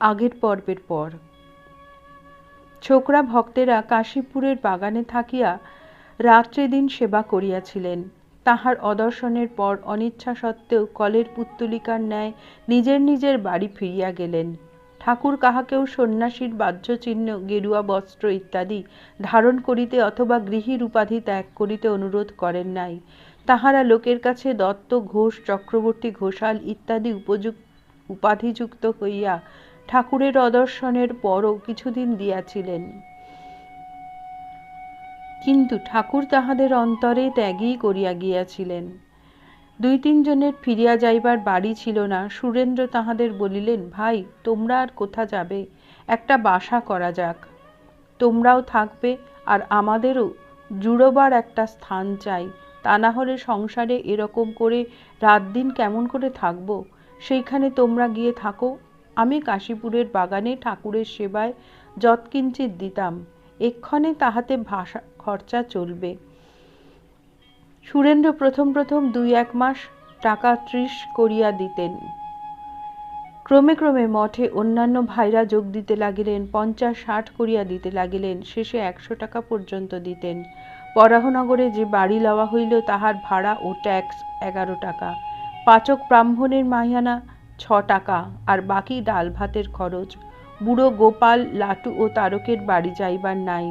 আগের পর্বের পর। ছোকরা ভক্তেরা কাশীপুরের বাগানে থাকিয়া রাত্রে দিন সেবা করিয়াছিলেন। তাহার অদর্শনের পর অনিচ্ছা সত্ত্বেও কলের পুত্তলিকার ন্যায় নিজের নিজের বাড়ি ফিরিয়া গেলেন। ঠাকুর কাহাকেও সন্ন্যাসীর বাহ্যচিহ্ন, গেরুয়া বস্ত্র ইত্যাদি ধারণ করিতে অথবা গৃহীর উপাধি ত্যাগ করিতে অনুরোধ করেন নাই। তাহারা লোকের কাছে দত্ত, ঘোষ, চক্রবর্তী, ঘোষাল ইত্যাদি উপাধিযুক্ত হইয়া ঠাকুরের অদর্শনের পরও কিছুদিন দিয়াছিলেন, কিন্তু ঠাকুর তাহাদের অন্তরে ত্যাগই করিয়া গিয়াছিলেন। 2-3 জনের ফিরিয়া যাইবার বাড়ি ছিল না। সুরেন্দ্র তাহাদের বলিলেন, ভাই, তোমরা আর কোথা যাবে? একটা বাসা করা যাক। তোমরাও থাকবে, আর আমাদেরও জুড়োবার একটা স্থান চাই। তা না হলে সংসারে এরকম করে রাত দিন কেমন করে থাকবো? সেইখানে তোমরা গিয়ে থাকো। আমি কাশীপুরের বাগানে ঠাকুরের সেবায় যৎকিঞ্চিৎ দিতাম, এক্ষণে তাহাতে ভাষা খরচা চলবে। সুরেন্দ্র প্রথম 2-1 মাস টাকা 30 করিয়া দিতেন। ক্রমে ক্রমে মঠে অন্যান্য ভাইরা যোগ দিতে লাগিলেন, 50-60 করিয়া দিতে লাগিলেন, শেষে 100 টাকা পর্যন্ত দিতেন। বরাহনগরে যে বাড়ি লওয়া হইল তাহার ভাড়া ও ট্যাক্স 11 টাকা, পাচক ব্রাহ্মণের মাইয়ানা 6 টাকা, আর বাকি ডাল ভাতের খরচ। বুড়ো গোপাল, লাটু ও তারকের বাড়ি যাইবার নাই।